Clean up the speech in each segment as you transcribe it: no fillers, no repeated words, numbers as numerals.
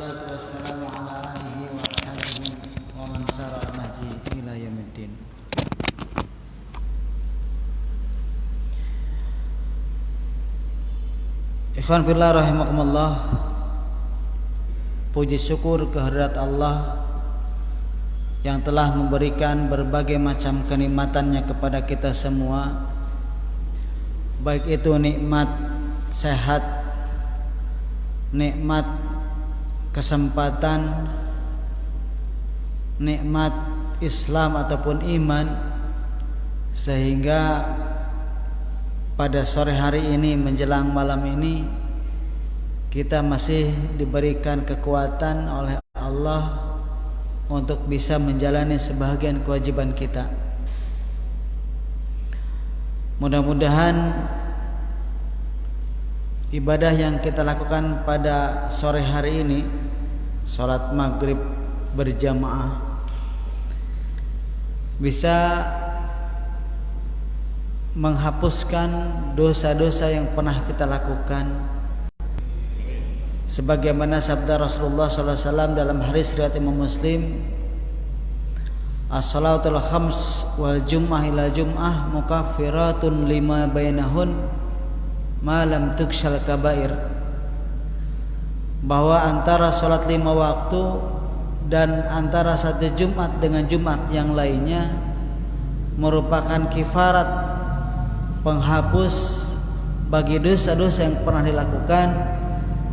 wassalatu wassalamu ala alihi wa ashabihi wa man sara nahji ila yaumiddin. Ikhwan fillah rahimakumullah. Puji syukur kehadirat Allah yang telah memberikan berbagai macam kenikmatannya kepada kita semua, baik itu nikmat sehat, nikmat kesempatan, nikmat Islam ataupun iman, sehingga pada sore hari ini menjelang malam ini kita masih diberikan kekuatan oleh Allah untuk bisa menjalani sebahagian kewajiban kita. Mudah-mudahan ibadah yang kita lakukan pada sore hari ini, sholat maghrib berjamaah, bisa menghapuskan dosa-dosa yang pernah kita lakukan, sebagaimana sabda Rasulullah SAW dalam hadis riwayat Imam Muslim, as-salatul khams wal jum'ah ila jum'ah mukaffiratun lima bainahun ma lam tukshal kabair, bahwa antara salat 5 waktu dan antara satu Jumat dengan Jumat yang lainnya merupakan kifarat, penghapus bagi dosa-dosa yang pernah dilakukan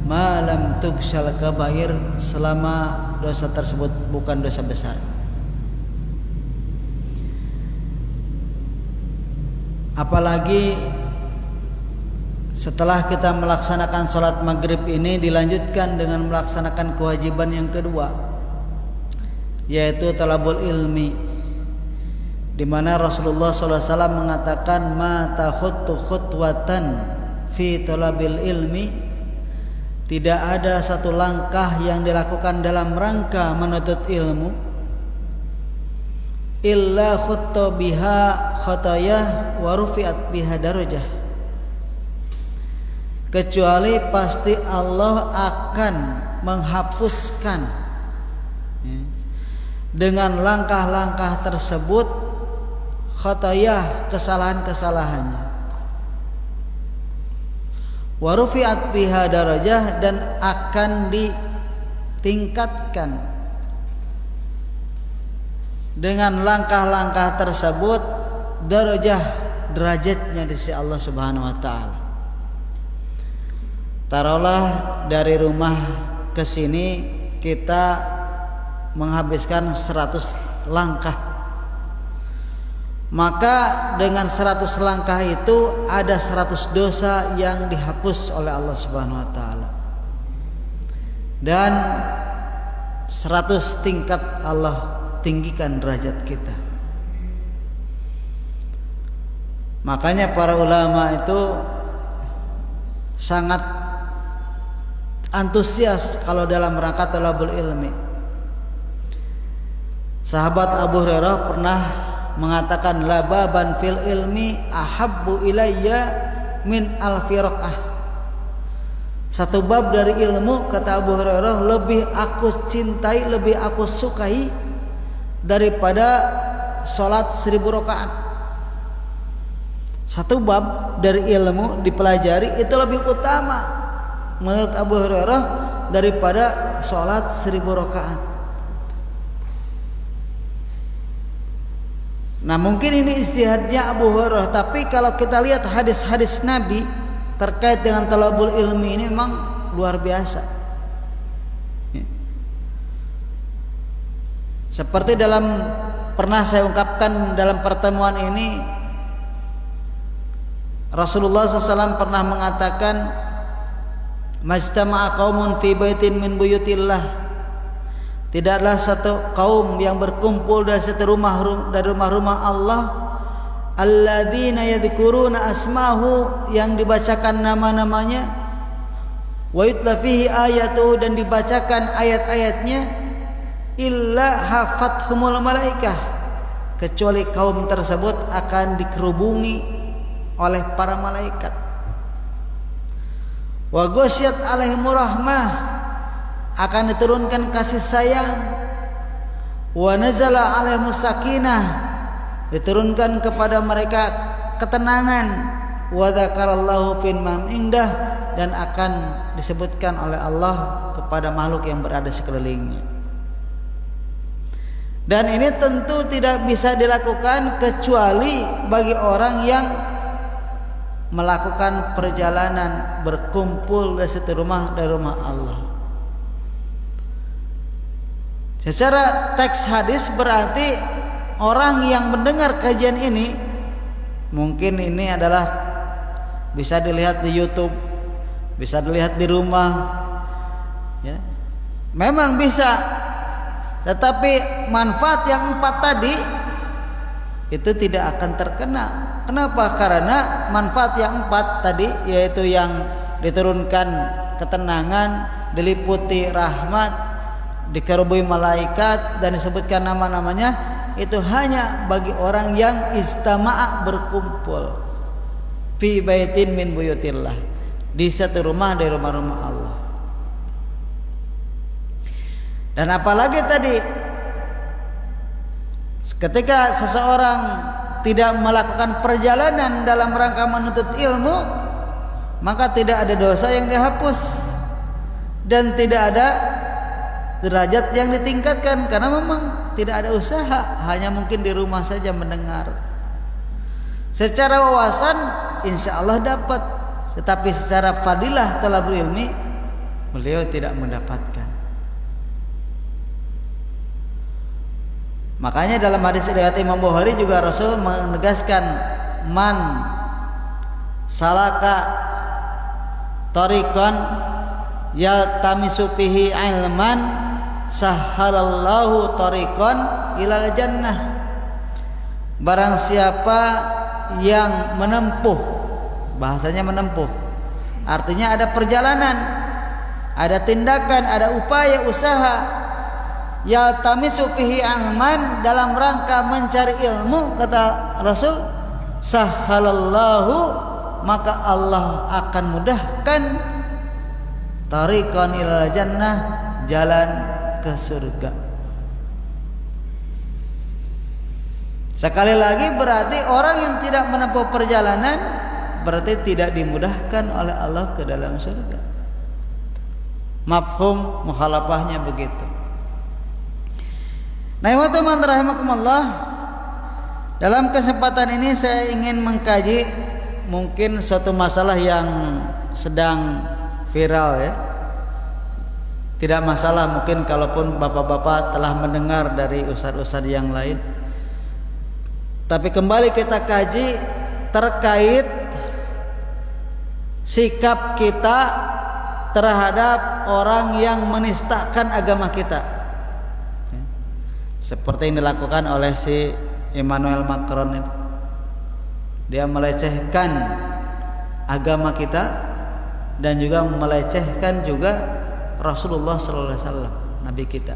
malam tukshal kabair, selama dosa tersebut bukan dosa besar. Apalagi setelah kita melaksanakan sholat maghrib ini dilanjutkan dengan melaksanakan kewajiban yang kedua, yaitu talabul ilmi, di mana Rasulullah SAW mengatakan ma takhuttu khutwatan fi talabil ilmi, tidak ada satu langkah yang dilakukan dalam rangka menuntut ilmu illa khutta biha khatayah wa rufi'at biha darajah, kecuali pasti Allah akan menghapuskan dengan langkah-langkah tersebut khatayah, kesalahan-kesalahannya, wa rufi'at biha darajah, dan akan ditingkatkan dengan langkah-langkah tersebut darajah, derajatnya di sisi Allah Subhanahu wa taala. Taruhlah dari rumah ke sini kita menghabiskan 100 langkah, maka dengan 100 langkah itu ada 100 dosa yang dihapus oleh Allah Subhanahu wa taala, dan 100 tingkat Allah tinggikan derajat kita. Makanya para ulama itu sangat antusias kalau dalam rangka talabul ilmi. Sahabat Abu Hurairah pernah mengatakan la baban fil ilmi ahabbu ilayya min alfi raqah. Satu bab dari ilmu, kata Abu Hurairah, lebih aku cintai, lebih aku sukai daripada salat 1000 rakaat. Satu bab dari ilmu dipelajari itu lebih utama menurut Abu Hurairah daripada salat 1000 rakaat. Nah, mungkin ini ijtihadnya Abu Hurairah, tapi kalau kita lihat hadis-hadis Nabi terkait dengan talabul ilmi ini memang luar biasa. Seperti pernah saya ungkapkan dalam pertemuan ini, Rasulullah SAW pernah mengatakan majtama'a qaumun fi baitin min buyutillah, tidaklah satu kaum yang berkumpul dari satu rumah-rumah Allah, alladzina yadhkuruna asmahu, yang dibacakan nama-namanya, wa yutla fihi ayatuhu, dan dibacakan ayat-ayatnya, illa hafathumul malaikah, kecuali kaum tersebut akan dikerubungi oleh para malaikat. Wa ghasyat alaihimur rahmah, akan diturunkan kasih sayang. Wa nazala alaihimus sakinah, diturunkan kepada mereka ketenangan. Wa dzakarallahu fi man indah, dan akan disebutkan oleh Allah kepada makhluk yang berada sekelilingnya. Dan ini tentu tidak bisa dilakukan kecuali bagi orang yang melakukan perjalanan berkumpul dari satu rumah dari rumah Allah. Secara teks hadis berarti orang yang mendengar kajian ini, mungkin ini adalah bisa dilihat di YouTube, bisa dilihat di rumah, ya. Memang bisa, tetapi manfaat yang 4 tadi itu tidak akan terkena. Kenapa? Karena manfaat yang 4 tadi, yaitu yang diturunkan ketenangan, diliputi rahmat, dikerubui malaikat, dan disebutkan nama-namanya, itu hanya bagi orang yang istama'a, berkumpul fi baitin min buyutillah, di satu rumah dari rumah-rumah Allah. Dan apalagi tadi, ketika seseorang tidak melakukan perjalanan dalam rangka menuntut ilmu, maka tidak ada dosa yang dihapus dan tidak ada derajat yang ditingkatkan, karena memang tidak ada usaha, hanya mungkin di rumah saja mendengar. Secara wawasan insya Allah dapat, tetapi secara fadilah talabul ilmi beliau tidak mendapatkan. Makanya dalam hadis riwayat Imam Bukhari juga Rasul menegaskan, man salaka tariqan yaltamisu fihi ilman sahhalallahu tariqan ilal jannah. Barang siapa yang menempuh, bahasanya menempuh, artinya ada perjalanan, ada tindakan, ada upaya usaha, yaltamisu fihi ilman, dalam rangka mencari ilmu, kata Rasul, sahhalallahu, maka Allah akan mudahkan tariqan ilal jannah, jalan ke surga. Sekali lagi berarti orang yang tidak menempuh perjalanan berarti tidak dimudahkan oleh Allah ke dalam surga. Mafhum mukhalafahnya begitu. Nah, wa teman rahimakumullah, dalam kesempatan ini saya ingin mengkaji mungkin suatu masalah yang sedang viral, ya. Tidak masalah mungkin kalaupun bapak-bapak telah mendengar dari ustadz-ustadz yang lain. Tapi kembali kita kaji terkait sikap kita terhadap orang yang menistakan agama kita, seperti yang dilakukan oleh si Emmanuel Macron itu. Dia melecehkan agama kita dan juga melecehkan juga Rasulullah sallallahu alaihi wasallam, nabi kita.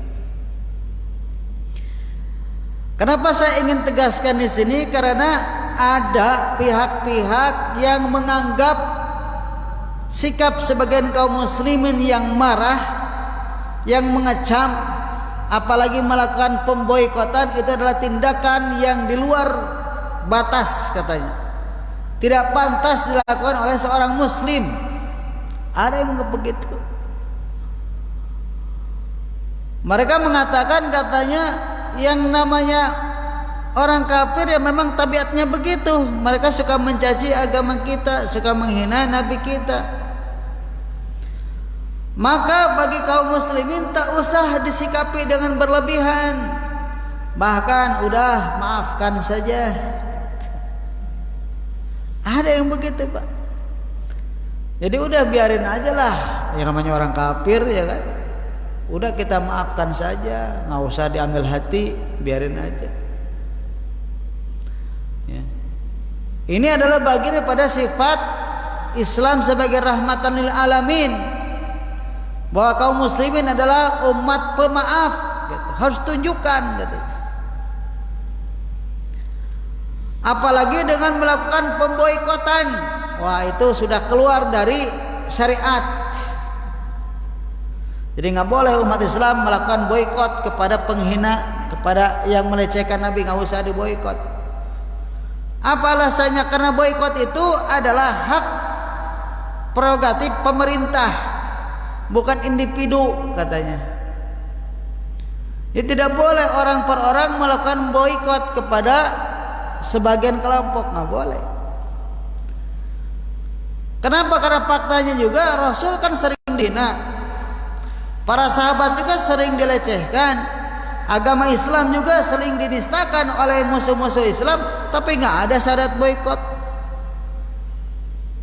Kenapa saya ingin tegaskan di sini? Karena ada pihak-pihak yang menganggap sikap sebagian kaum muslimin yang marah, yang mengecam, apalagi melakukan pemboikotan, itu adalah tindakan yang di luar batas, katanya. Tidak pantas dilakukan oleh seorang muslim. Ada yang begitu. Mereka mengatakan, katanya, yang namanya orang kafir ya memang tabiatnya begitu. Mereka suka mencaci agama kita, suka menghina nabi kita. Maka bagi kaum muslimin tak usah disikapi dengan berlebihan. Bahkan udah maafkan saja. Ada yang begitu, Pak. Jadi udah biarin aja lah, yang namanya orang kafir, ya kan. Udah kita maafkan saja, nggak usah diambil hati, biarin aja. Ya. Ini adalah bagian daripada sifat Islam sebagai rahmatan lil alamin, bahwa kaum muslimin adalah umat pemaaf, gitu. Harus tunjukkan, gitu. Apalagi dengan melakukan pemboikotan, wah itu sudah keluar dari syariat. Jadi nggak boleh umat Islam melakukan boikot kepada penghina, kepada yang melecehkan Nabi, nggak usah diboikot. Apa alasannya? Karena boikot itu adalah hak prerogatif pemerintah, bukan individu katanya. Jadi tidak boleh orang per orang melakukan boikot kepada sebagian kelompok, nggak boleh. Kenapa? Karena faktanya juga Rasul kan sering dihina, para sahabat juga sering dilecehkan, agama Islam juga sering dinistakan oleh musuh-musuh Islam, tapi nggak ada syarat boikot.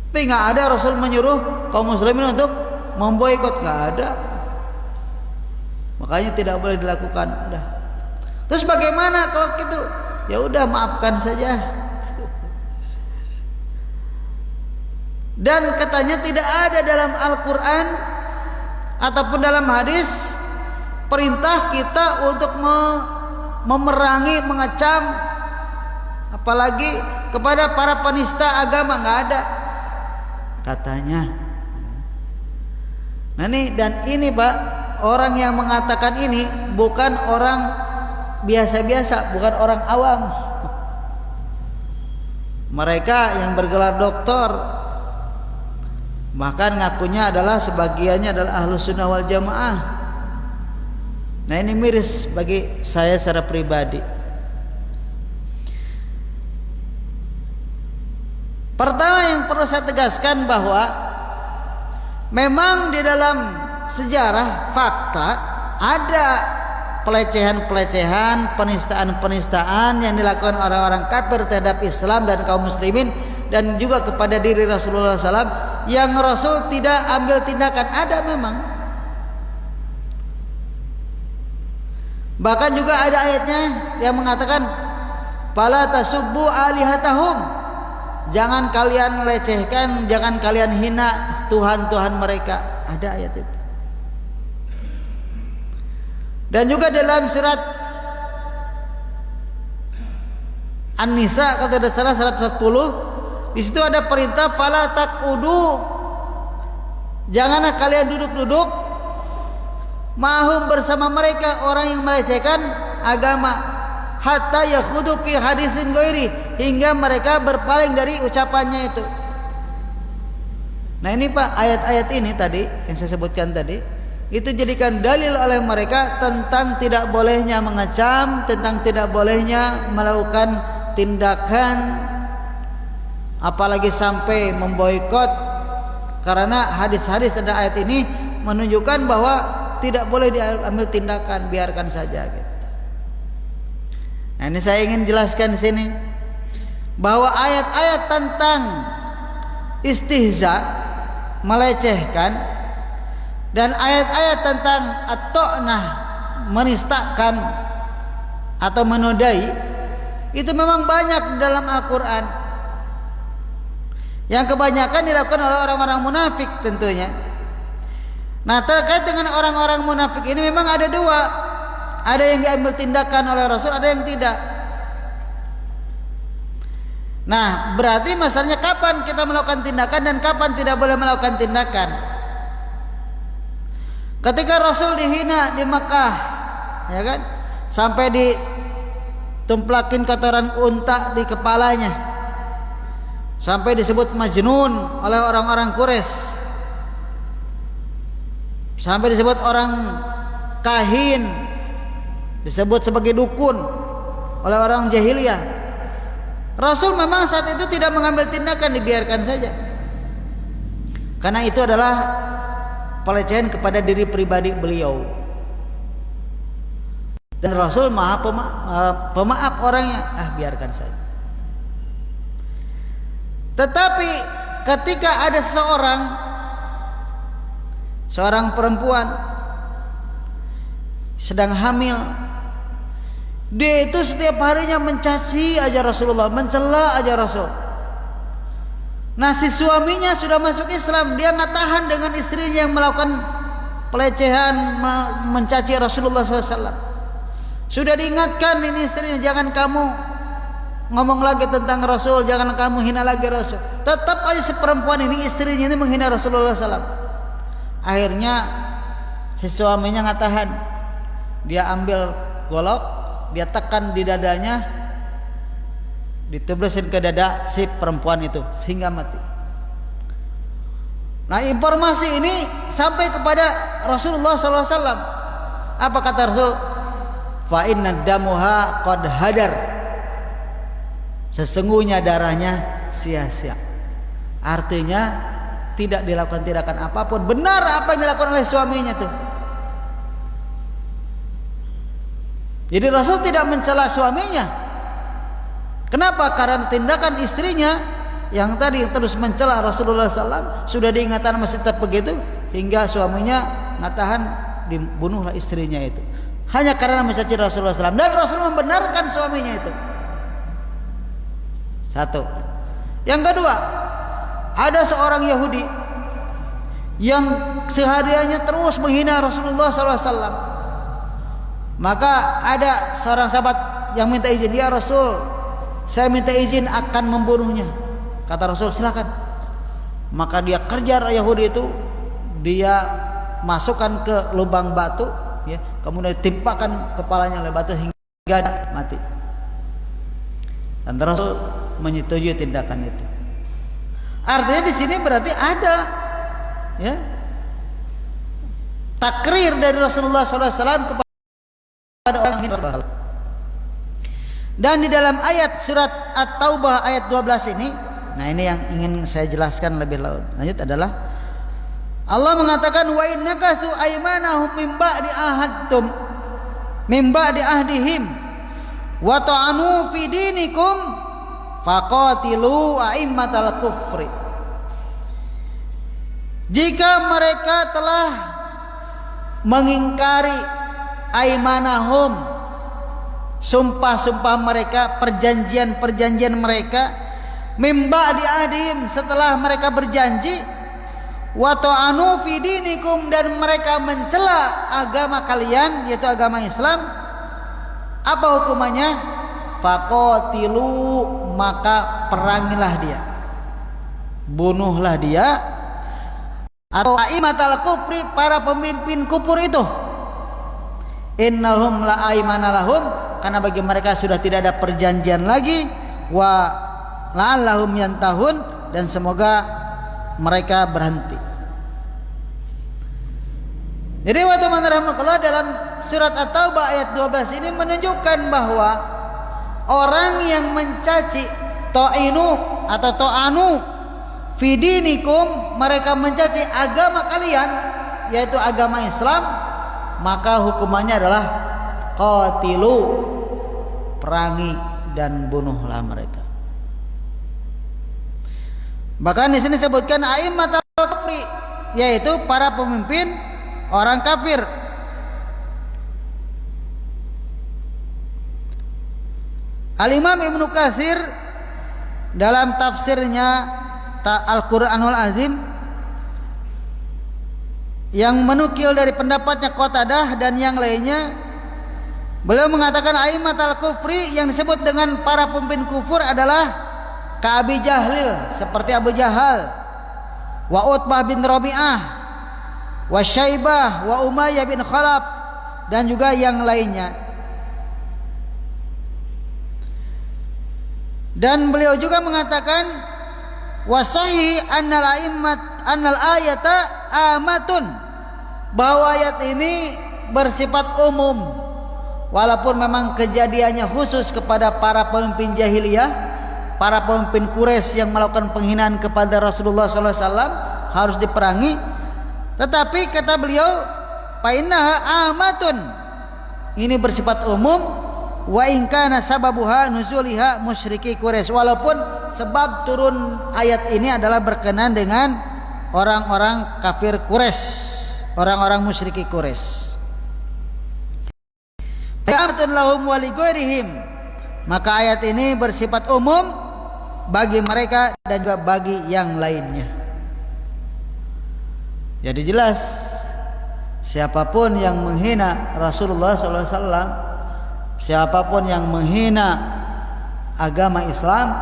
Tapi nggak ada Rasul menyuruh kaum muslimin untuk memboikot, nggak ada. Makanya tidak boleh dilakukan. Udah. Terus bagaimana kalau gitu? Ya udah, maafkan saja. Dan katanya tidak ada dalam Al-Quran ataupun dalam hadis perintah kita untuk memerangi, mengecam, apalagi kepada para penista agama, nggak ada katanya. Nah ini Pak, orang yang mengatakan ini bukan orang biasa-biasa, bukan orang awam. Mereka yang bergelar doktor, bahkan ngakunya adalah sebagiannya adalah Ahlus Sunnah wal Jamaah. Nah ini miris bagi saya secara pribadi. Pertama yang perlu saya tegaskan bahwa memang di dalam sejarah fakta ada pelecehan-pelecehan, penistaan-penistaan yang dilakukan orang-orang kafir terhadap Islam dan kaum muslimin, dan juga kepada diri Rasulullah SAW yang Rasul tidak ambil tindakan. Ada memang. Bahkan juga ada ayatnya yang mengatakan fala tasubbu alihatahum, jangan kalian lecehkan, jangan kalian hina Tuhan-Tuhan mereka. Ada ayat itu. Dan juga dalam surat An-Nisa kalau tidak salah 140, di situ ada perintah fala taqudu, janganlah kalian duduk-duduk mahum bersama mereka orang yang melecehkan agama, hatta yakhudu fi hadisin ghairi, hingga mereka berpaling dari ucapannya itu. Nah ini Pak, ayat-ayat ini tadi yang saya sebutkan tadi itu jadikan dalil oleh mereka tentang tidak bolehnya mengecam, tentang tidak bolehnya melakukan tindakan apalagi sampai memboikot, karena hadis-hadis dan ayat ini menunjukkan bahwa tidak boleh diambil tindakan, biarkan saja gitu. Nah ini saya ingin jelaskan di sini bahwa ayat-ayat tentang istihza, melecehkan, dan ayat-ayat tentang at-ta'nah, menistakan atau menodai, itu memang banyak dalam Al-Quran, yang kebanyakan dilakukan oleh orang-orang munafik tentunya. Nah terkait dengan orang-orang munafik ini memang ada dua, ada yang diambil tindakan oleh Rasul, ada yang tidak. Nah berarti masalahnya kapan kita melakukan tindakan dan kapan tidak boleh melakukan tindakan. Ketika Rasul dihina di Makkah, ya kan, sampai ditumplakin kotoran unta di kepalanya, sampai disebut majnun oleh orang-orang Quraisy, sampai disebut orang kahin, disebut sebagai dukun oleh orang jahiliyah. Rasul memang saat itu tidak mengambil tindakan, dibiarkan saja, karena itu adalah pelecehan kepada diri pribadi beliau. Dan Rasul maha pemaaf orangnya, biarkan saja. Tetapi ketika ada seorang perempuan sedang hamil, dia itu setiap harinya mencaci aja Rasulullah, mencela aja Rasul. Nah si suaminya sudah masuk Islam, dia nggak tahan dengan istrinya yang melakukan pelecehan, mencaci Rasulullah SAW. Sudah diingatkan ini istrinya, jangan kamu ngomong lagi tentang Rasul, jangan kamu hina lagi Rasul. Tetap aja si perempuan ini, istrinya ini menghina Rasulullah SAW. Akhirnya si suaminya ngatahan, dia ambil golok, dia tekan di dadanya, ditebresin ke dada si perempuan itu sehingga mati. Nah, informasi ini sampai kepada Rasulullah SAW. Apa kata Rasul? Fa inna damuha qad hadar. Sesungguhnya darahnya sia-sia. Artinya tidak dilakukan tindakan apapun. Benar apa yang dilakukan oleh suaminya tuh. Jadi Rasul tidak mencela suaminya. Kenapa? Karena tindakan istrinya yang tadi terus mencela Rasulullah SAW sudah diingatkan masih tetap begitu, hingga suaminya ngatahan dibunuhlah istrinya itu hanya karena mencaci Rasulullah SAW, dan Rasul membenarkan suaminya itu. Satu. Yang kedua, ada seorang Yahudi yang sehariannya terus menghina Rasulullah SAW. Maka ada seorang sahabat yang minta izin, ya Rasul, saya minta izin akan membunuhnya. Kata Rasul, silakan. Maka dia kejar Yahudi itu, dia masukkan ke lubang batu, ya, kemudian ditimpakan kepalanya oleh batu hingga mati. Dan Rasul menyetujui tindakan itu. Artinya di sini berarti ada, ya, takrir dari Rasulullah SAW kepada orang yang bersalah. Dan di dalam ayat surat At-Taubah ayat 12 ini, nah ini yang ingin saya jelaskan lebih lanjut adalah Allah mengatakan wa innakathu aymanahum min ba'di ahdihim wa ta'anu fi dinikum faqatilu a'immatal kufri. Jika mereka telah mengingkari aymanahum, sumpah-sumpah mereka, perjanjian-perjanjian mereka, mimba diadim, setelah mereka berjanji, wa ta'anu fi dinikum, dan mereka mencela agama kalian yaitu agama Islam, apa hukumannya? Faqatilu, maka perangilah dia, bunuhlah dia, atau aimatal kufri, para pemimpin kufur itu. Innahum la aimana lahum, karena bagi mereka sudah tidak ada perjanjian lagi, wa la'allahum yantahun, dan semoga mereka berhenti. Jadi wa rahmatullah, dalam surat At-Taubah ayat 12 ini menunjukkan bahwa orang yang mencaci ta'inu atau ta'anu fi dinikum, mereka mencaci agama kalian yaitu agama Islam, maka hukumannya adalah qatilu, perangi dan bunuhlah mereka. Bahkan di sini disebutkan aimmatul kufri, yaitu para pemimpin orang kafir. Al-Imam Ibnu Katsir dalam tafsirnya Al-Qur'anul Azim yang menukil dari pendapatnya Qatadah dan yang lainnya, beliau mengatakan aimmatul kufri yang disebut dengan para pemimpin kufur adalah Ka'abi Jahlil, seperti Abu Jahal, wa Utbah bin Rabi'ah, wa Syaibah, wa Umayyah bin Khalaf, dan juga yang lainnya. Dan beliau juga mengatakan wasahi annal ayata amatun, bahwa ayat ini bersifat umum, walaupun memang kejadiannya khusus kepada para pemimpin jahiliyah, para pemimpin Quraisy yang melakukan penghinaan kepada Rasulullah SAW harus diperangi. Tetapi kata beliau, fa innaha amatun, ini bersifat umum, wa in kana sababuha nuzuliha musyriki Quraisy, walaupun sebab turun ayat ini adalah berkenaan dengan orang-orang kafir Quraisy, orang-orang musyriki Quraisy. Fa'atun lahum wa lighairihim, maka ayat ini bersifat umum bagi mereka dan juga bagi yang lainnya. Jadi jelas, siapapun yang menghina Rasulullah SAW, siapapun yang menghina agama Islam,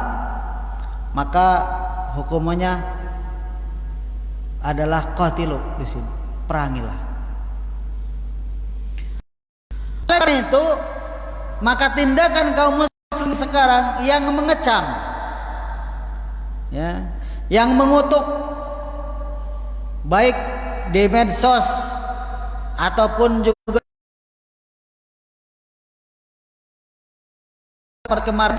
maka hukumannya adalah qatilu di sini, perangilah. Karena itu maka tindakan kaum muslim sekarang yang mengecam, ya, yang mengutuk, baik di medsos ataupun juga kemarin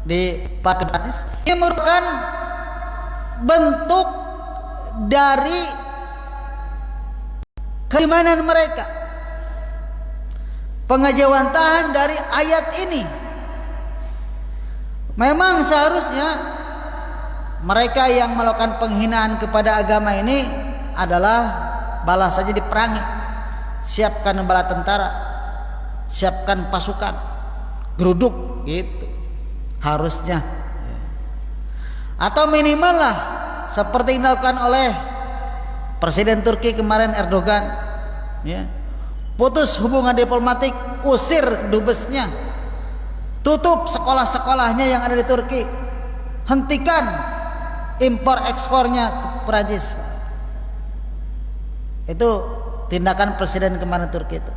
di Pak Prancis, ini merupakan bentuk dari keimanan mereka, pengejawantahan dari ayat ini. Memang seharusnya mereka yang melakukan penghinaan kepada agama ini adalah balas saja diperangi, siapkan bala tentara, siapkan pasukan, geruduk gitu harusnya. Atau minimal lah seperti yang dilakukan oleh Presiden Turki kemarin, Erdogan, ya, putus hubungan diplomatik, usir dubesnya, tutup sekolah-sekolahnya yang ada di Turki, hentikan impor ekspornya ke Perancis. Itu tindakan Presiden kemarin Turki itu.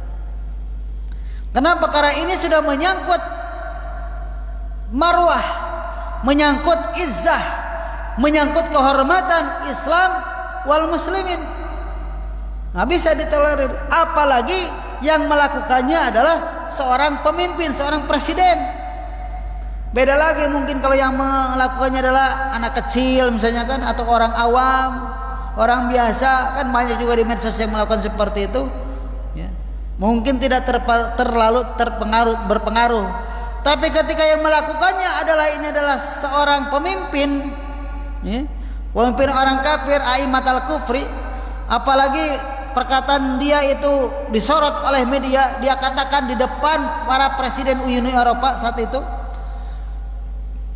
Kenapa? Karena ini sudah menyangkut marwah, menyangkut izzah, menyangkut kehormatan Islam wal muslimin. Nggak bisa ditolerir. Apalagi yang melakukannya adalah seorang pemimpin, seorang presiden. Beda lagi mungkin kalau yang melakukannya adalah anak kecil misalnya kan, atau orang awam, orang biasa kan, banyak juga di medsos yang melakukan seperti itu, ya. Mungkin tidak terlalu berpengaruh. Tapi ketika yang melakukannya adalah seorang pemimpin, ya, pemimpin orang kafir, aimatal kufri, apalagi perkataan dia itu disorot oleh media, dia katakan di depan para presiden Uni Eropa saat itu,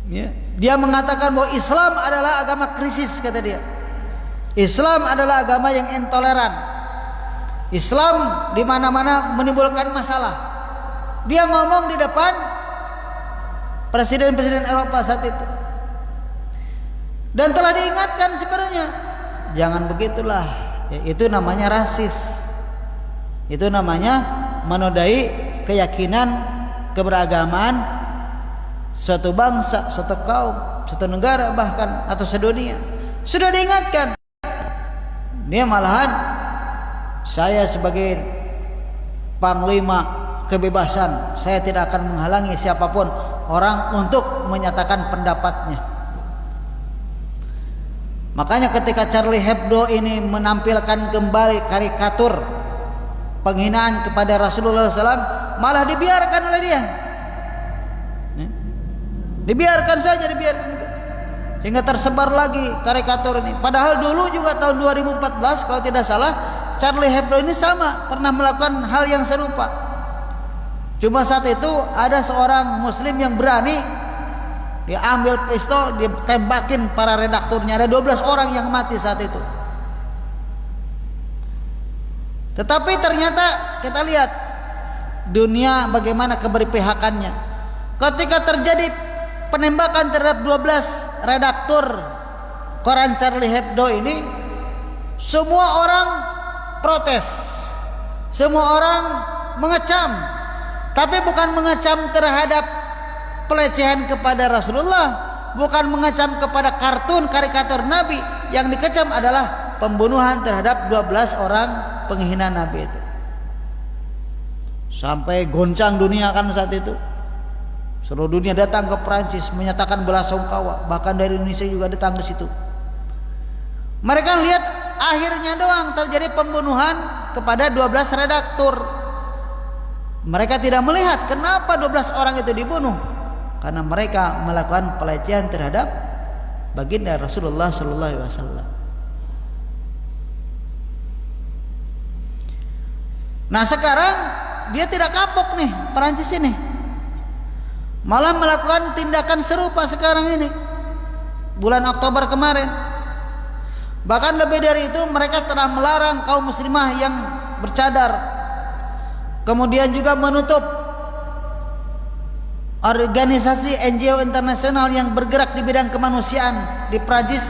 ya, dia mengatakan bahwa Islam adalah agama krisis, kata dia. Islam adalah agama yang intoleran. Islam di mana-mana menimbulkan masalah. Dia ngomong di depan presiden-presiden Eropa saat itu. Dan telah diingatkan sebenarnya, jangan begitulah. Ya, itu namanya rasis. Itu namanya menodai keyakinan keberagaman suatu bangsa, suatu kaum, suatu negara bahkan, atau sedunia. Sudah diingatkan. Dia malahan, saya sebagai panglima kebebasan, saya tidak akan menghalangi siapapun orang untuk menyatakan pendapatnya. Makanya ketika Charlie Hebdo ini menampilkan kembali karikatur penghinaan kepada Rasulullah SAW, malah dibiarkan oleh dia. Dibiarkan saja, sehingga tersebar lagi karikatur ini. Padahal dulu juga tahun 2014 kalau tidak salah, Charlie Hebdo ini sama pernah melakukan hal yang serupa. Cuma saat itu ada seorang muslim yang berani, dia ambil pistol, dia tembakin para redakturnya. Ada 12 orang yang mati saat itu. Tetapi ternyata kita lihat dunia bagaimana keberpihakannya. Ketika terjadi penembakan terhadap 12 redaktur koran Charlie Hebdo ini, semua orang protes, semua orang mengecam, tapi bukan mengecam terhadap pelecehan kepada Rasulullah, bukan mengecam kepada kartun karikatur Nabi. Yang dikecam adalah pembunuhan terhadap 12 orang penghina Nabi itu. Sampai goncang dunia kan saat itu. Seluruh dunia datang ke Perancis menyatakan belasungkawa, bahkan dari Indonesia juga datang ke situ. Mereka lihat akhirnya doang terjadi pembunuhan kepada 12 redaktur. Mereka tidak melihat kenapa 12 orang itu dibunuh, karena mereka melakukan pelecehan terhadap baginda Rasulullah sallallahu alaihi wasallam. Nah, sekarang dia tidak kapok nih Perancis ini, malah melakukan tindakan serupa sekarang ini, bulan Oktober kemarin. Bahkan lebih dari itu, mereka telah melarang kaum muslimah yang bercadar, kemudian juga menutup organisasi NGO internasional yang bergerak di bidang kemanusiaan di Prancis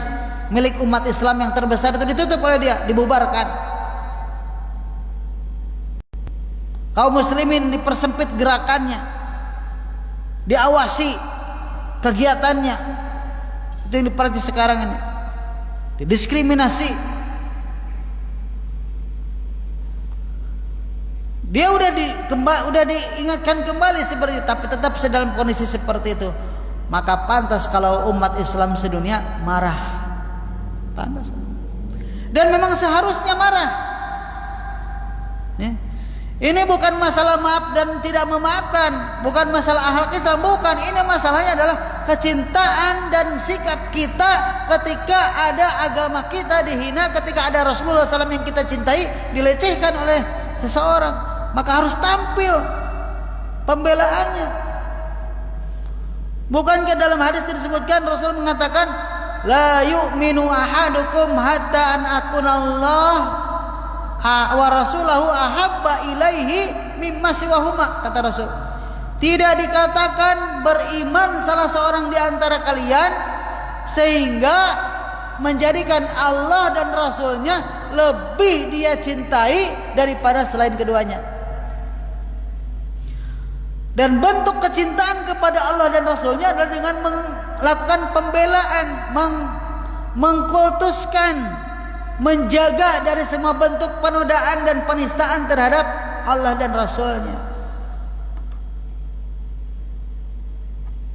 milik umat Islam yang terbesar itu, ditutup oleh dia, dibubarkan. Kaum muslimin dipersempit gerakannya, diawasi kegiatannya. Itu yang diperhati sekarang ini. Didiskriminasi. Dia udah diingatkan kembali sebenarnya, tapi tetap dalam kondisi seperti itu. Maka pantas kalau umat Islam sedunia marah. Pantas. Dan memang seharusnya marah. Ya. Ini bukan masalah maaf dan tidak memaafkan, bukan masalah akhlak Islam, bukan. Ini masalahnya adalah kecintaan dan sikap kita ketika ada agama kita dihina, ketika ada Rasulullah SAW yang kita cintai dilecehkan oleh seseorang, maka harus tampil pembelaannya. Bukankah dalam hadis disebutkan Rasul mengatakan, la yu'minu ahadukum hatta an akunallah wa rasulahu ahabba ilaihi mimma siwahuma, kata Rasul. Tidak dikatakan beriman salah seorang di antara kalian sehingga menjadikan Allah dan Rasulnya lebih dia cintai daripada selain keduanya. Dan bentuk kecintaan kepada Allah dan Rasulnya adalah dengan melakukan pembelaan, mengkultuskan, menjaga dari semua bentuk penodaan dan penistaan terhadap Allah dan Rasulnya.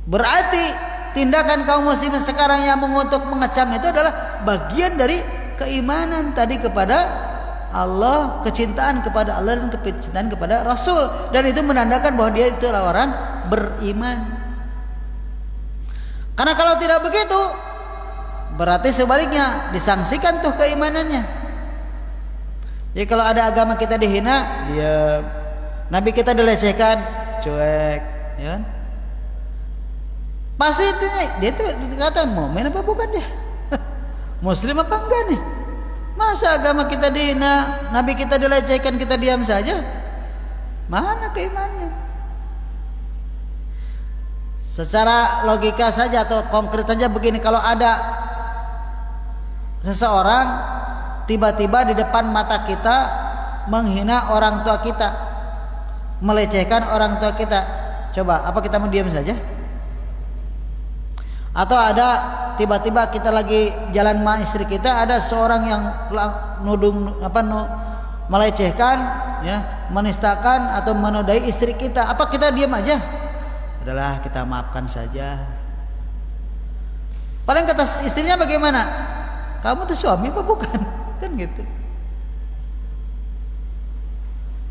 Berarti tindakan kaum muslimin sekarang yang mengutuk, mengecam itu adalah bagian dari keimanan tadi kepada Allah, kecintaan kepada Allah dan kecintaan kepada Rasul, dan itu menandakan bahwa dia itu adalah orang beriman. Karena kalau tidak begitu, berarti sebaliknya disangsikan tuh keimanannya. Jadi kalau ada agama kita dihina, diam. Nabi kita dilecehkan, cuek, ya kan? Pasti dia tuh dikatakan mukmin apa bukan dia? Muslim apa enggak nih? Masa agama kita dihina, Nabi kita dilecehkan, kita diam saja? Mana keimanannya? Secara logika saja atau konkret saja begini, kalau ada seseorang tiba-tiba di depan mata kita menghina orang tua kita, melecehkan orang tua kita, coba apa kita mau diam saja? Atau ada tiba-tiba kita lagi jalan sama istri kita, ada seorang yang melecehkan, ya, menistakan atau menodai istri kita, apa kita diam aja? Adalah kita maafkan saja. Paling kata istrinya bagaimana? Kamu tuh suami apa bukan? Kan gitu.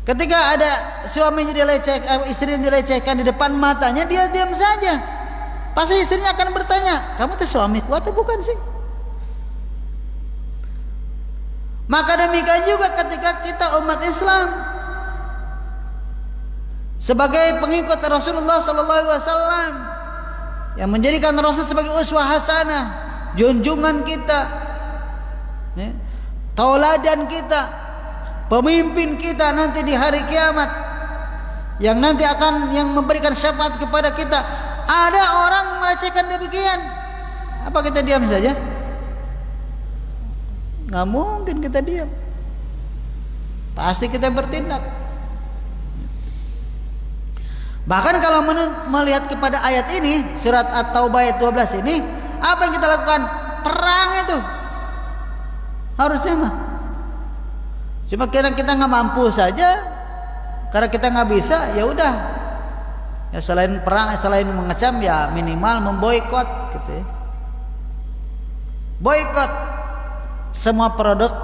Ketika ada suaminya dilecehkan, istrinya dilecehkan di depan matanya, dia diam saja. Pasti istrinya akan bertanya, kamu tuh suamiku atau bukan sih? Maka demikian juga ketika kita umat Islam sebagai pengikut Rasulullah SAW yang menjadikan Rasul sebagai uswah hasanah, junjungan kita, ya, tauladan kita, pemimpin kita nanti di hari kiamat, yang nanti akan yang memberikan syafaat kepada kita. Ada orang melecehkan demikian, apa kita diam saja? Nggak mungkin kita diam, pasti kita bertindak. Bahkan kalau melihat kepada ayat ini, surat At-Taubah ayat 12 ini, apa yang kita lakukan? Perang itu harusnya mah. Cuma kira kita nggak mampu saja, karena kita nggak bisa, ya udah. Ya selain perang, selain mengecam, ya minimal memboikot, gitu ya. Boikot semua produk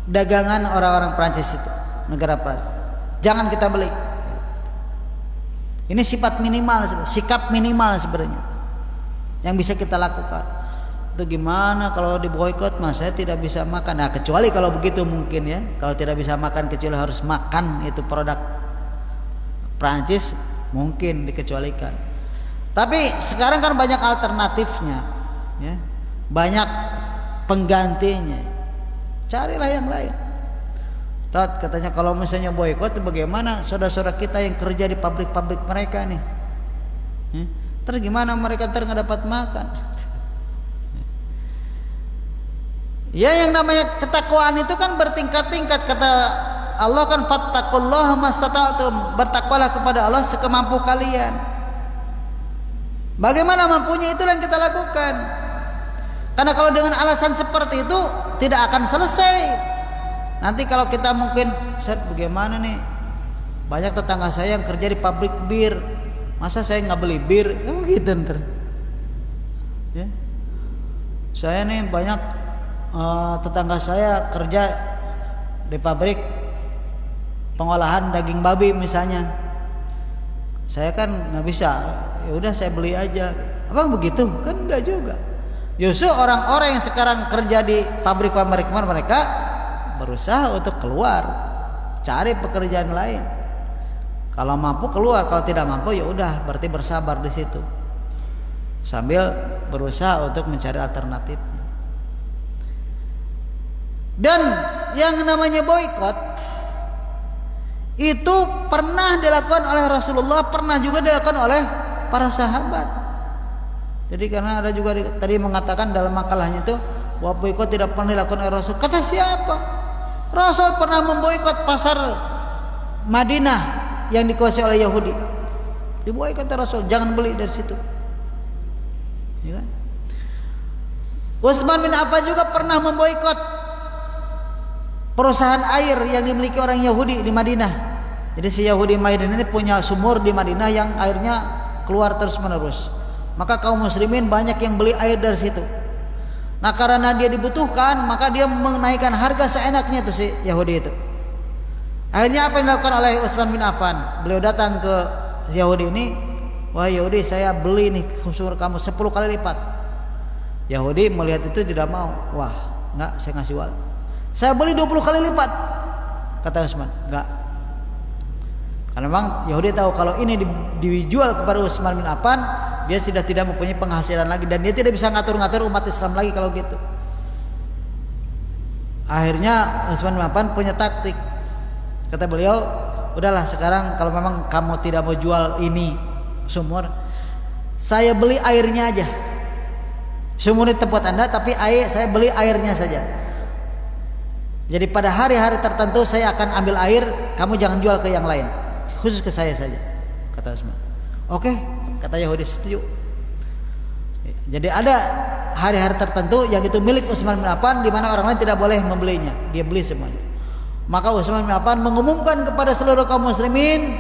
dagangan orang-orang Prancis itu, negara Prancis. Jangan kita beli. Ini sifat minimal, sikap minimal sebenarnya yang bisa kita lakukan. Itu gimana kalau diboikot? Mas, saya tidak bisa makan. Nah, kecuali kalau begitu mungkin ya. Kalau tidak bisa makan, kecuali harus makan itu produk Prancis, mungkin dikecualikan. Tapi sekarang kan banyak alternatifnya, ya, banyak penggantinya. Carilah yang lain. Katanya kalau misalnya boikot, bagaimana saudara-saudara kita yang kerja di pabrik-pabrik mereka nih? Terus gimana mereka nggak dapat makan? Ya, yang namanya ketakwaan itu kan bertingkat-tingkat, kata Allah kan fattaqullaha mastata'tum, bertakwalah kepada Allah sekemampu kalian. Bagaimana mampunya itulah yang kita lakukan. Karena kalau dengan alasan seperti itu tidak akan selesai. Nanti kalau kita mungkin, Ustaz bagaimana nih? Banyak tetangga saya yang kerja di pabrik bir, masa saya nggak beli bir? Kamu gitu ntar. Ya. Saya nih banyak tetangga saya kerja di pabrik pengolahan daging babi misalnya. Saya kan nggak bisa, ya udah saya beli aja. Abang begitu? Kan enggak juga. Justru orang-orang yang sekarang kerja di pabrik-pabrik mereka berusaha untuk keluar, cari pekerjaan lain. Kalau mampu keluar, kalau tidak mampu ya udah, berarti bersabar di situ. Sambil berusaha untuk mencari alternatif. Dan yang namanya boikot itu pernah dilakukan oleh Rasulullah, pernah juga dilakukan oleh para sahabat. Jadi karena ada juga tadi mengatakan dalam makalahnya itu bahwa boikot tidak pernah dilakukan oleh Rasul. Kata siapa? Rasul pernah memboikot pasar Madinah yang dikuasai oleh Yahudi. Diboikot Rasul, jangan beli dari situ. Ya kan? Utsman bin Affan juga pernah memboikot perusahaan air yang dimiliki orang Yahudi di Madinah. Jadi si Yahudi Madinah ini punya sumur di Madinah yang airnya keluar terus menerus. Maka kaum muslimin banyak yang beli air dari situ. Nah karena dia dibutuhkan, maka dia menaikkan harga seenaknya tuh si Yahudi itu. Akhirnya apa yang dilakukan oleh Utsman bin Affan? Beliau datang ke Yahudi ini, wah Yahudi saya beli nih sumur kamu 10 kali lipat. Yahudi melihat itu tidak mau. Wah enggak, saya ngasih uang. Saya beli 20 kali lipat, kata Utsman. Enggak. Karena memang Yahudi tahu kalau ini dijual kepada Utsman bin Affan, dia sudah tidak mempunyai penghasilan lagi dan dia tidak bisa ngatur-ngatur umat Islam lagi kalau gitu. Akhirnya Utsman bin Affan punya taktik. Kata beliau, udahlah sekarang kalau memang kamu tidak mau jual ini sumur, saya beli airnya aja. Sumur ini tempat Anda, tapi air saya beli airnya saja. Jadi pada hari-hari tertentu saya akan ambil air, kamu jangan jual ke yang lain, khusus ke saya saja, kata Utsman. Oke, kata Yahudi setuju. Jadi ada hari-hari tertentu yang itu milik Utsman bin Affan, di mana orang lain tidak boleh membelinya, dia beli semuanya. Maka Utsman bin Affan mengumumkan kepada seluruh kaum muslimin,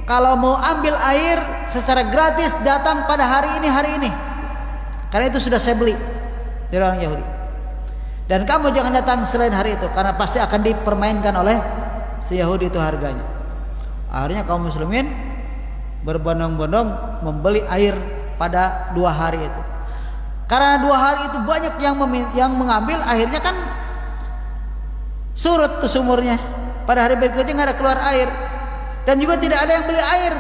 kalau mau ambil air secara gratis datang pada hari ini, karena itu sudah saya beli dari orang Yahudi. Dan kamu jangan datang selain hari itu, karena pasti akan dipermainkan oleh si Yahudi itu harganya. Akhirnya kaum muslimin berbondong-bondong membeli air pada 2 hari itu. Karena 2 hari itu banyak yang mengambil, akhirnya kan surut tuh sumurnya. Pada hari berikutnya nggak ada keluar air, dan juga tidak ada yang beli air.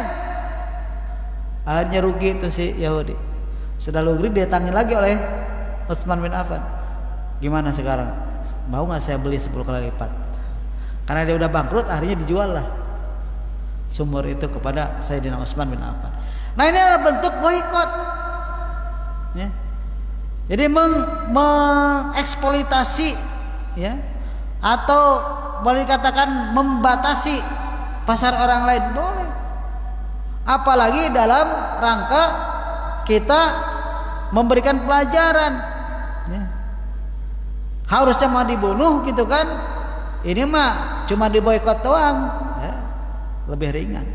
Akhirnya rugi itu si Yahudi. Sudah rugi didatangi lagi oleh Utsman bin Affan. Gimana sekarang? Mau nggak saya beli 10 kali lipat? Karena dia udah bangkrut, akhirnya dijual lah sumur itu kepada Sayyidina Utsman bin Affan. Nah ini adalah bentuk boikot. Ya. Jadi mengeksploitasi, ya, atau boleh dikatakan membatasi pasar orang lain boleh. Apalagi dalam rangka kita memberikan pelajaran. Ya. Harusnya mau dibunuh gitu kan? Ini mah cuma diboikot doang. Ya. Lebih ringan.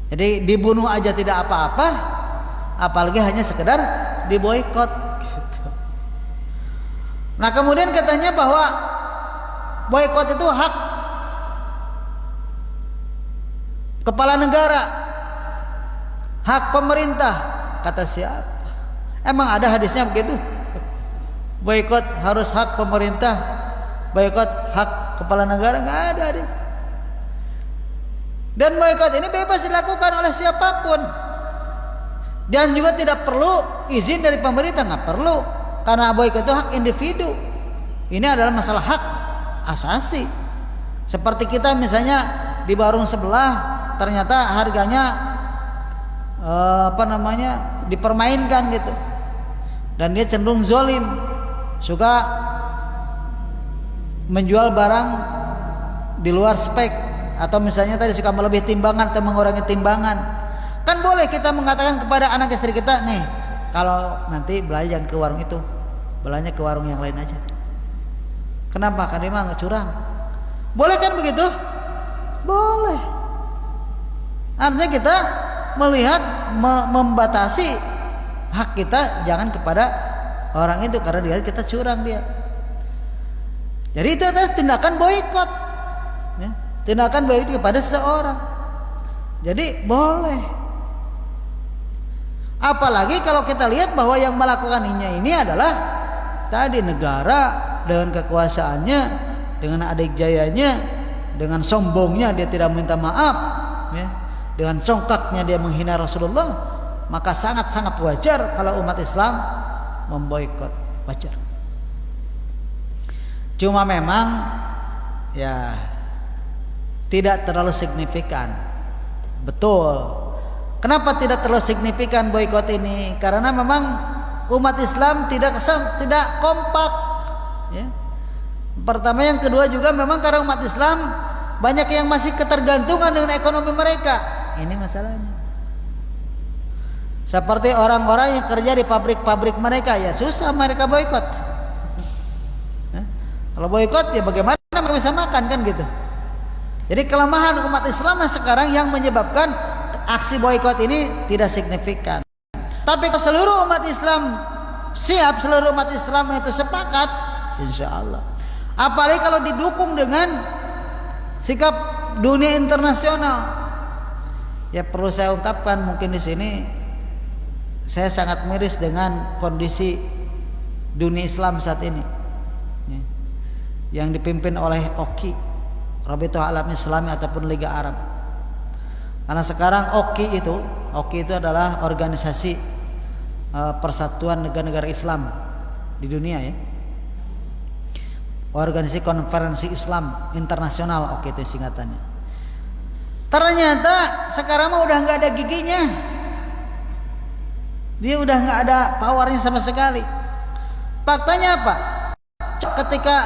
Jadi dibunuh aja tidak apa-apa, apalagi hanya sekedar diboikot gitu. Nah kemudian katanya bahwa boikot itu hak kepala negara, hak pemerintah. Kata siapa? Emang ada hadisnya begitu? Boikot harus hak pemerintah, boikot hak kepala negara? Nggak ada hadis. Dan boikot ini bebas dilakukan oleh siapapun, dan juga tidak perlu izin dari pemerintah, nggak perlu, karena boikot itu hak individu. Ini adalah masalah hak asasi. Seperti kita misalnya di warung sebelah ternyata harganya dipermainkan gitu, dan dia cenderung zolim, suka menjual barang di luar spek, atau misalnya tadi suka melebihi timbangan atau mengurangi timbangan. Kan boleh kita mengatakan kepada anak istri kita, nih kalau nanti belanja jangan ke warung itu, belanja ke warung yang lain aja. Kenapa? Karena dia mah nggak curang. Boleh kan begitu? Boleh. Artinya kita melihat membatasi hak kita jangan kepada orang itu karena dia kita curang dia. Jadi itu adalah tindakan boikot, ya. Tindakan boikot kepada seseorang. Jadi boleh. Apalagi kalau kita lihat bahwa yang melakukannya ini adalah tadi negara dengan kekuasaannya, dengan adik jayanya, dengan sombongnya dia tidak minta maaf, ya. Dengan songkaknya dia menghina Rasulullah, maka sangat-sangat wajar kalau umat Islam memboikot, wajar. Cuma memang ya tidak terlalu signifikan. Betul. Kenapa tidak terlalu signifikan boikot ini? Karena memang umat Islam tidak kompak, ya. Pertama, yang kedua juga memang karena umat Islam banyak yang masih ketergantungan dengan ekonomi mereka. Ini masalahnya. Seperti orang-orang yang kerja di pabrik-pabrik mereka, ya susah mereka boikot. Kalau boikot ya bagaimana mereka bisa makan kan gitu. Jadi kelemahan umat Islam sekarang yang menyebabkan aksi boikot ini tidak signifikan. Tapi kalau seluruh umat Islam siap, seluruh umat Islam itu sepakat, insya Allah. Apalagi kalau didukung dengan sikap dunia internasional. Ya perlu saya ungkapkan mungkin di sini saya sangat miris dengan kondisi dunia Islam saat ini, ya, yang dipimpin oleh OKI, Rabithah Alam Islami ataupun Liga Arab. Karena sekarang OKI itu adalah organisasi persatuan negara-negara Islam di dunia, ya. Organisasi Konferensi Islam Internasional, OKI itu singkatannya. Ternyata sekarang mah udah nggak ada giginya. Dia udah nggak ada powernya sama sekali. Faktanya apa? Ketika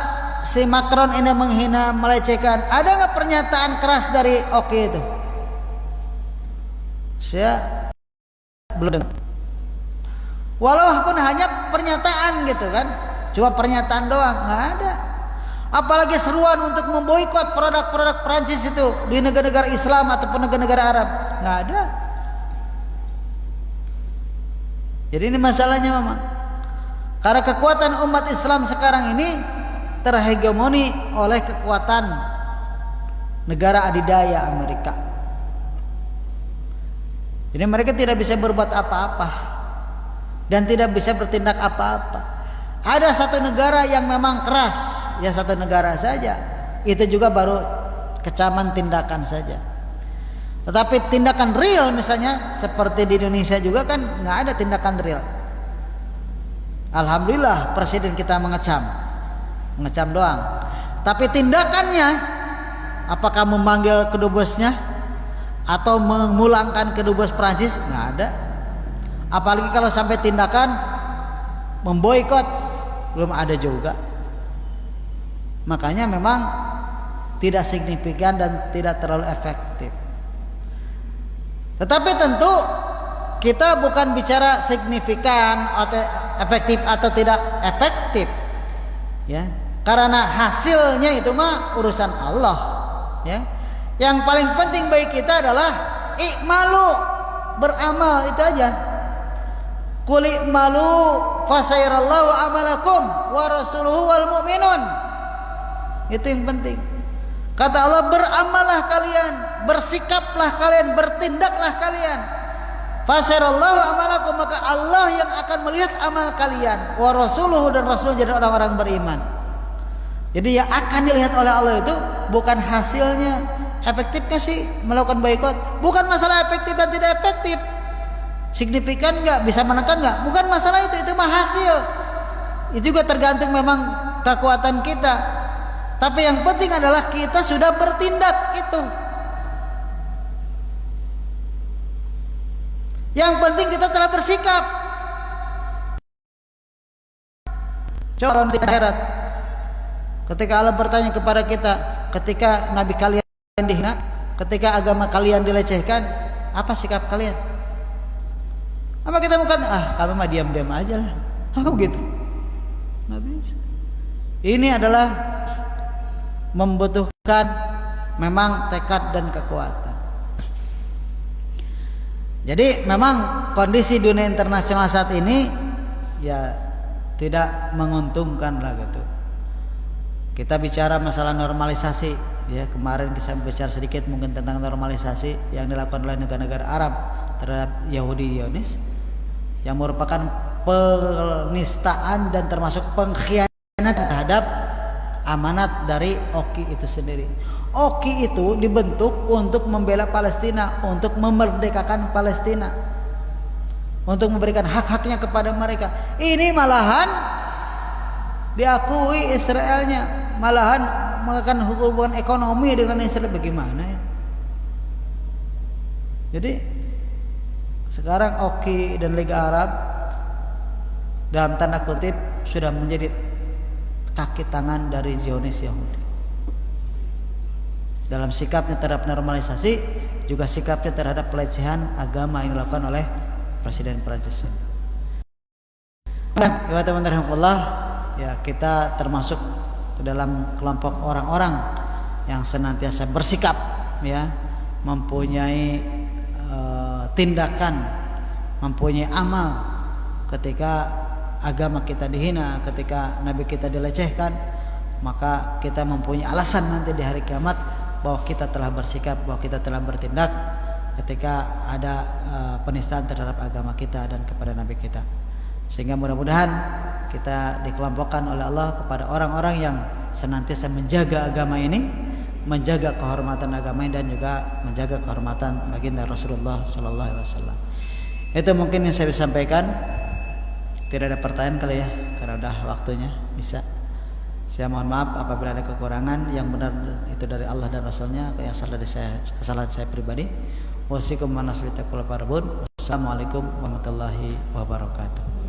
si Macron ini menghina, melecehkan, ada nggak pernyataan keras dari OKI itu? Saya belum dengar. Walaupun hanya pernyataan gitu kan, cuma pernyataan doang, nggak ada. Apalagi seruan untuk memboikot produk-produk Prancis itu di negara-negara Islam ataupun negara-negara Arab, nggak ada. Jadi ini masalahnya memang karena kekuatan umat Islam sekarang ini terhegemoni oleh kekuatan negara adidaya Amerika. Jadi mereka tidak bisa berbuat apa-apa dan tidak bisa bertindak apa-apa. Ada satu negara yang memang keras, ya satu negara saja. Itu juga baru kecaman tindakan saja. Tetapi tindakan real misalnya seperti di Indonesia juga kan nggak ada tindakan real. Alhamdulillah presiden kita mengecam doang. Tapi tindakannya, apakah memanggil kedubesnya atau memulangkan kedubes Prancis? Nggak ada. Apalagi kalau sampai tindakan memboikot, belum ada juga. Makanya memang tidak signifikan dan tidak terlalu efektif. Tetapi tentu kita bukan bicara signifikan atau efektif atau tidak efektif, ya. Karena hasilnya itu mah urusan Allah, ya. Yang paling penting bagi kita adalah i'malu, beramal, itu aja. Qul i'malu fasayrallahu amalakum wa rasuluhu wal mu'minun. Itu yang penting. Kata Allah, beramallah kalian, bersikaplah kalian, bertindaklah kalian. Fasayrallahu amalakum, maka Allah yang akan melihat amal kalian. Wa rasuluhu, dan Rasul jadi orang-orang beriman. Jadi yang akan dilihat oleh Allah itu bukan hasilnya. Efektifkah sih melakukan boikot? Bukan masalah efektif dan tidak efektif. Signifikan nggak, bisa menekan nggak? Bukan masalah itu mah hasil. Itu juga tergantung memang kekuatan kita. Tapi yang penting adalah kita sudah bertindak itu. Yang penting kita telah bersikap. Coba di akhirat, ketika Allah bertanya kepada kita, ketika Nabi kalian dihina, ketika agama kalian dilecehkan, apa sikap kalian? Apa kita bukan kami mah diam-diam aja lah. Apa begitu? Nggak bisa. Ini adalah membutuhkan memang tekad dan kekuatan. Jadi memang kondisi dunia internasional saat ini ya tidak menguntungkan lah gitu. Kita bicara masalah normalisasi, ya kemarin kita bicara sedikit mungkin tentang normalisasi yang dilakukan oleh negara-negara Arab terhadap Yahudi Zionis, yang merupakan penistaan dan termasuk pengkhianatan terhadap amanat dari OKI itu sendiri. OKI itu dibentuk untuk membela Palestina, untuk memerdekakan Palestina, untuk memberikan hak-haknya kepada mereka. Ini malahan diakui Israelnya, malahan melakukan hubungan ekonomi dengan Israel. Bagaimana ya? Jadi sekarang OKI dan Liga Arab dalam tanda kutip sudah menjadi kaki tangan dari Zionis Yahudi dalam sikapnya terhadap normalisasi, juga sikapnya terhadap pelecehan agama yang dilakukan oleh Presiden Prancis. Dan ya teman-teman, ya kita termasuk ke dalam kelompok orang-orang yang senantiasa bersikap, ya mempunyai tindakan, mempunyai amal ketika agama kita dihina, ketika Nabi kita dilecehkan, maka kita mempunyai alasan nanti di hari kiamat bahwa kita telah bersikap, bahwa kita telah bertindak ketika ada penistaan terhadap agama kita dan kepada Nabi kita. Sehingga mudah-mudahan kita dikelompokkan oleh Allah kepada orang-orang yang senantiasa menjaga agama ini, menjaga kehormatan agama ini, dan juga menjaga kehormatan baginda Rasulullah sallallahu alaihi wasallam. Itu mungkin yang saya bisa sampaikan. Tidak ada pertanyaan kali ya, karena udah waktunya bisa. Saya mohon maaf apabila ada kekurangan. Yang benar itu dari Allah dan Rasulnya, yang salah dari saya, kesalahan saya pribadi. Wassalamualaikum warahmatullahi wabarakatuh.